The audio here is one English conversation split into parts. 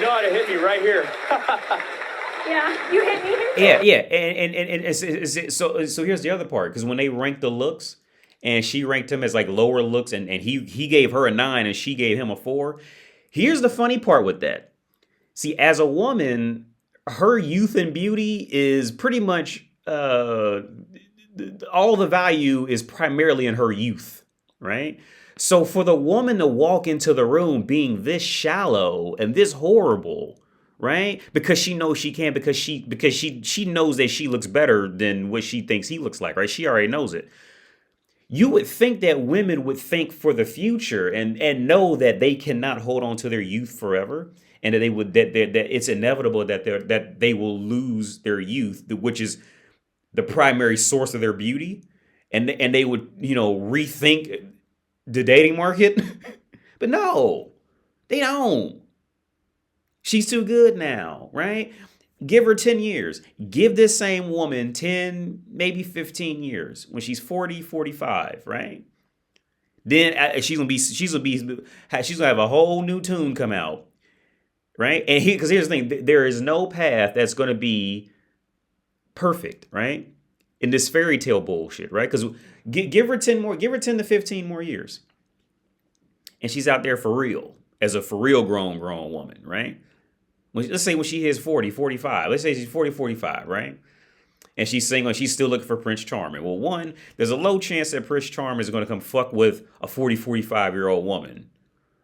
know how to hit me right here. Yeah, you hit me here. Yeah, so here's the other part, because when they ranked the looks, and she ranked him as like lower looks, and he gave her a 9 and she gave him a 4. Here's the funny part with that. See, as a woman, her youth and beauty is pretty much all the value is primarily in her youth, right? So for the woman to walk into the room being this shallow and this horrible, right? Because she knows she can, because she knows that she looks better than what she thinks he looks like, right? She already knows it. You would think that women would think for the future and know that they cannot hold on to their youth forever, and that that it's inevitable that they will lose their youth, which is the primary source of their beauty, and they would rethink the dating market. But no, they don't. She's too good now, right? Give her 10 years. Give this same woman 10, maybe 15 years when she's 40, 45, right? Then she's gonna have a whole new tune come out, right? And because here's the thing, there is no path that's gonna be perfect, right? In this fairy tale bullshit, right? Because give her 10 to 15 more years, and she's out there for real, as a for real grown woman, right? Let's say when she hits 40, 45. Let's say she's 40, 45, right? And she's single and she's still looking for Prince Charming. Well, one, there's a low chance that Prince Charming is going to come fuck with a 40, 45-year-old woman,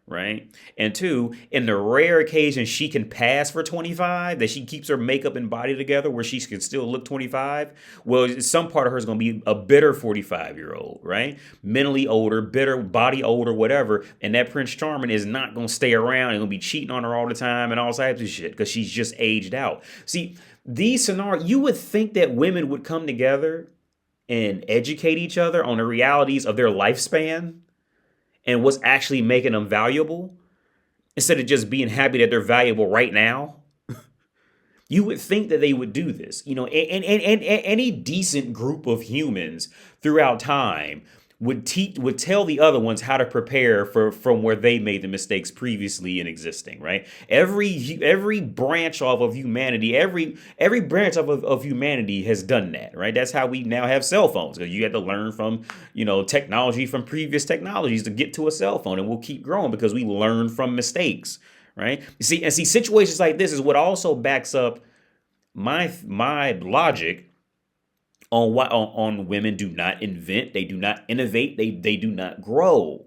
right? And two, in the rare occasion she can pass for 25, that she keeps her makeup and body together where she can still look 25, well, some part of her is going to be a bitter 45-year-old, right? Mentally older, bitter, body older, whatever. And that Prince Charming is not going to stay around and going to be cheating on her all the time and all types of shit because she's just aged out. See, these scenarios, you would think that women would come together and educate each other on the realities of their lifespan and what's actually making them valuable, instead of just being happy that they're valuable right now. You would think that they would do this. And any decent group of humans throughout time would tell the other ones how to prepare from where they made the mistakes previously in existing, right? Every branch of humanity, every branch of humanity has done that, right? That's how we now have cell phones, because you had to learn from technology from previous technologies to get to a cell phone, and we'll keep growing because we learn from mistakes, right? You see, situations like this is what also backs up my logic on women do not invent, they do not innovate, they do not grow.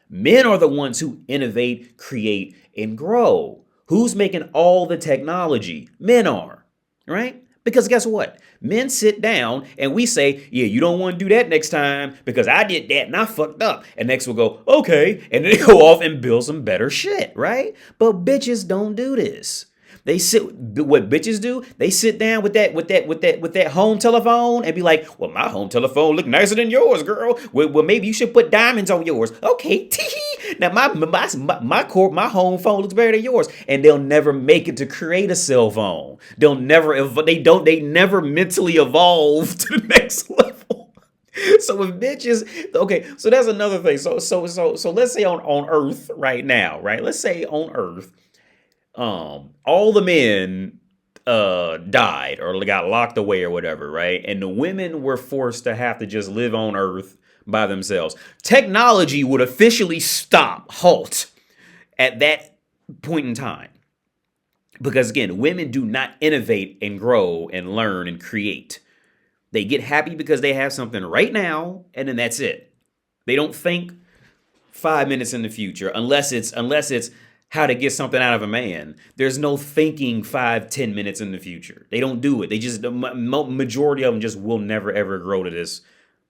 Men are the ones who innovate, create, and grow. Who's making all the technology? Men are, right? Because guess what? Men sit down and we say, yeah, you don't want to do that next time because I did that and I fucked up. And next we'll go, okay. And then they go off and build some better shit, right? But bitches don't do this. What bitches do, they sit down with that home telephone and be like, well, my home telephone look nicer than yours, girl. Well, maybe you should put diamonds on yours. Okay, now my home phone looks better than yours, and they'll never make it to create a cell phone. They never mentally evolve to the next level. So if bitches, okay, so that's another thing. So let's say on Earth right now, right? Let's say on Earth, all the men died or got locked away or whatever, right? And the women were forced to have to just live on Earth by themselves. Technology would officially halt at that point in time. Because again, women do not innovate and grow and learn and create. They get happy because they have something right now, and then that's it. They don't think 5 minutes in the future unless it's how to get something out of a man. There's no thinking 5-10 minutes in the future. They don't do it. The majority of them just will never ever grow to this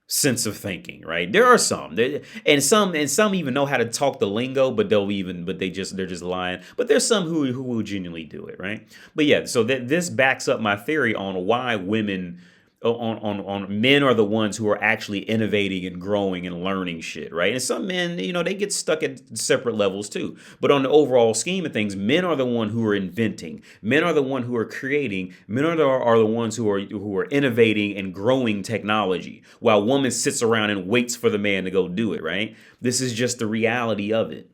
sense of thinking, right? There are some, and some even know how to talk the lingo, but they're just lying. But there's some who will genuinely do it, right? But yeah, so this backs up my theory on why women on men are the ones who are actually innovating and growing and learning shit, right? And some men, they get stuck at separate levels too. But on the overall scheme of things, men are the one who are inventing. Men are the one who are creating. Men are the ones who are innovating and growing technology, while woman sits around and waits for the man to go do it, right? This is just the reality of it.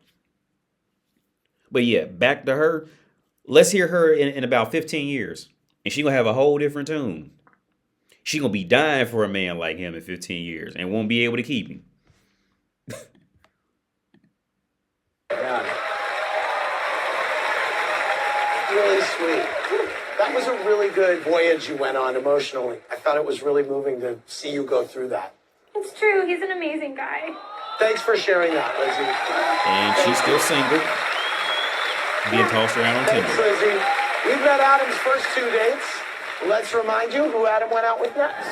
But yeah, back to her. Let's hear her in about 15 years, and she gonna have a whole different tune. She gonna be dying for a man like him in 15 years and won't be able to keep him. Yeah. Really sweet. That was a really good voyage you went on emotionally. I thought it was really moving to see you go through that. It's true. He's an amazing guy. Thanks for sharing that, Lizzie. And she's still single, being tossed around on Thanks, Tinder. Lizzie. We've met Adam's first 2 dates. Let's remind you who Adam went out with next.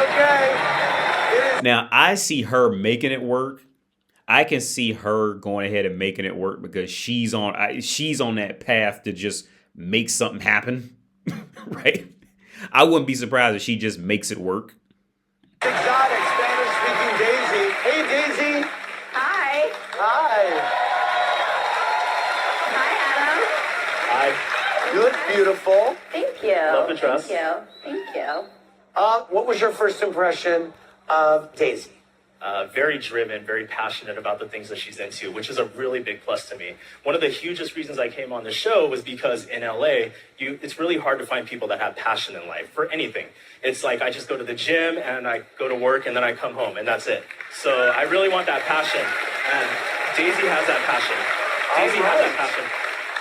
Okay. Now, I see her making it work. I can see her going ahead and making it work because she's on that path to just make something happen, right? I wouldn't be surprised if she just makes it work. Exotic Spanish-speaking Daisy. Hey, Daisy. Hi. Hi. Hi, Adam. Hi. You look beautiful. Thank you. Love the dress. Thank you. Thank you. What was your first impression of Daisy? Very driven, very passionate about the things that she's into, which is a really big plus to me. One of the hugest reasons I came on the show was because in LA, it's really hard to find people that have passion in life for anything. It's like I just go to the gym and I go to work and then I come home and that's it. So I really want that passion, and Daisy has that passion. Daisy has that passion.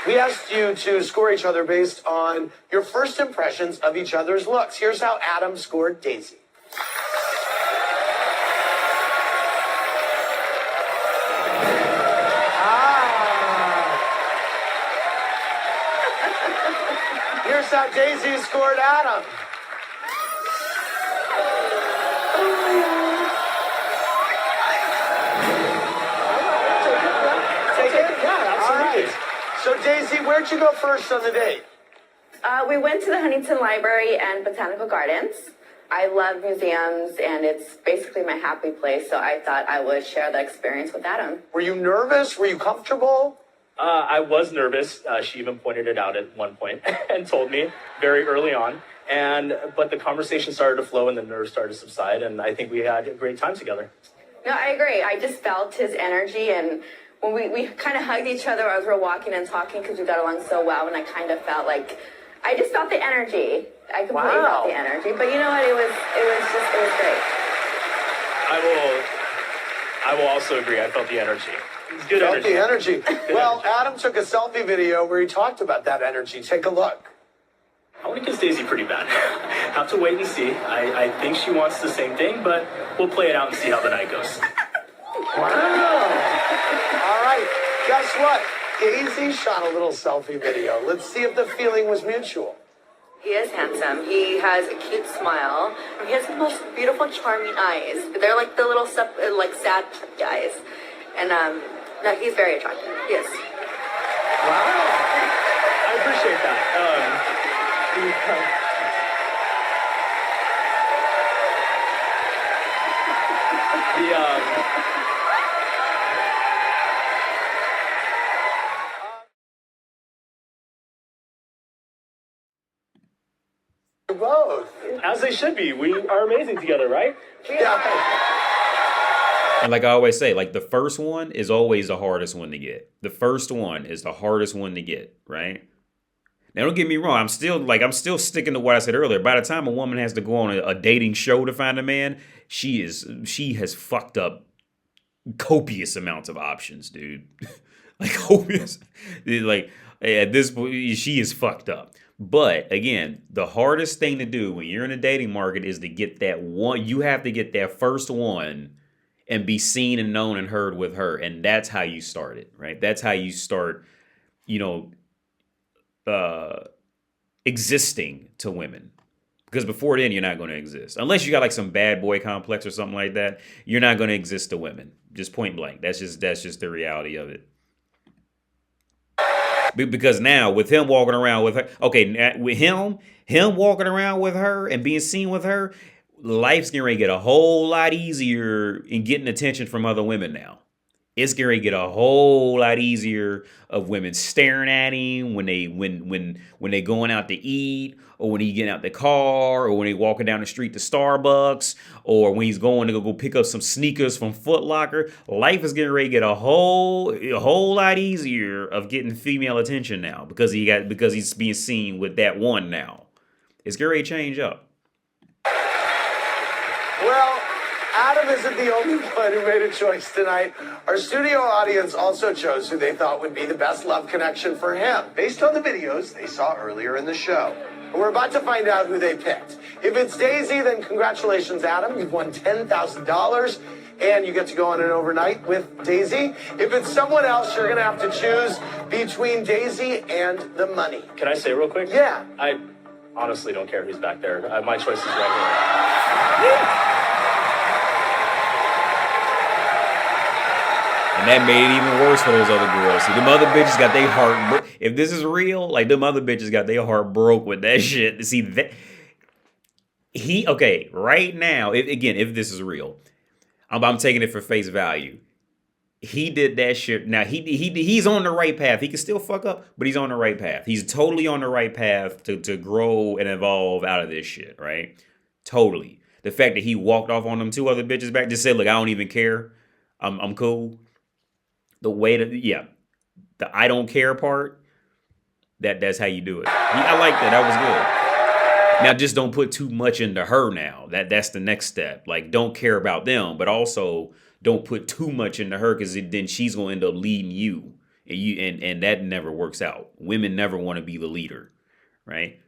We asked you to score each other based on your first impressions of each other's looks. Here's how Adam scored Daisy. Here's how Daisy scored Adam. Take it? Yeah, absolutely. All right. So, Daisy, where'd you go first on the date? We went to the Huntington Library and Botanical Gardens. I love museums, and it's basically my happy place, so I thought I would share the experience with Adam. Were you nervous? Were you comfortable? I was nervous. She even pointed it out at one point and told me very early on. But the conversation started to flow and the nerves started to subside, and I think we had a great time together. No, I agree. I just felt his energy, and when we kind of hugged each other as we were walking and talking because we got along so well, and I kind of felt like, I just felt the energy. I completely felt the energy. But you know what? It was great. I will also agree. I felt the energy. It's good Felt energy. the energy. Well, Adam took a selfie video where he talked about that energy. Take a look. I want to kiss Daisy pretty bad. Have to wait and see. I think she wants the same thing, but we'll play it out and see how the night goes. Wow. All right. Guess what? Daisy shot a little selfie video. Let's see if the feeling was mutual. He is handsome. He has a cute smile. He has the most beautiful, charming eyes. They're like the little, sad puppy eyes. And no, he's very attractive. Yes. Wow. I appreciate that. Both. As they should be. We are amazing together, right? Yeah. And like I always say, like the first one is always the hardest one to get. The first one is the hardest one to get, right? Now, don't get me wrong. I'm still sticking to what I said earlier. By the time a woman has to go on a dating show to find a man, she has fucked up copious amounts of options, dude. Like copious. Like at this point, she is fucked up. But again, the hardest thing to do when you're in a dating market is to get that one. You have to get that first one and be seen and known and heard with her. And that's how you start it, right? That's how you start, existing to women. Because before then, you're not going to exist. Unless you got like some bad boy complex or something like that, you're not going to exist to women. Just point blank. That's just the reality of it. Because now with him walking around with her, with him walking around with her and being seen with her, life's going to get a whole lot easier in getting attention from other women now. It's gonna get a whole lot easier of women staring at him when they going out to eat, or when he getting out the car, or when they walking down the street to Starbucks, or when he's going to go pick up some sneakers from Foot Locker. Life is getting ready to get a whole lot easier of getting female attention now because he's being seen with that one now. It's getting ready to change up. Well, Adam isn't the only one who made a choice tonight. Our studio audience also chose who they thought would be the best love connection for him, based on the videos they saw earlier in the show. And we're about to find out who they picked. If it's Daisy, then congratulations, Adam. You've won $10,000, and you get to go on an overnight with Daisy. If it's someone else, you're going to have to choose between Daisy and the money. Can I say real quick? Yeah. I honestly don't care who's back there. My choice is right here. And that made it even worse for those other girls. See, them other bitches got their heart. If this is real, like them other bitches got their heart broke with that shit. See that right now. If this is real, I'm taking it for face value. He did that shit. Now he's on the right path. He can still fuck up, but he's on the right path. He's totally on the right path to grow and evolve out of this shit. Right? Totally. The fact that he walked off on them two other bitches back, just said, "Look, I don't even care. I'm cool." The way the I don't care part, that's how you do it. I like that. That was good. Now just don't put too much into her now. That's the next step. Like, don't care about them, but also don't put too much into her, because then she's gonna end up leading you. And that never works out. Women never want to be the leader, right?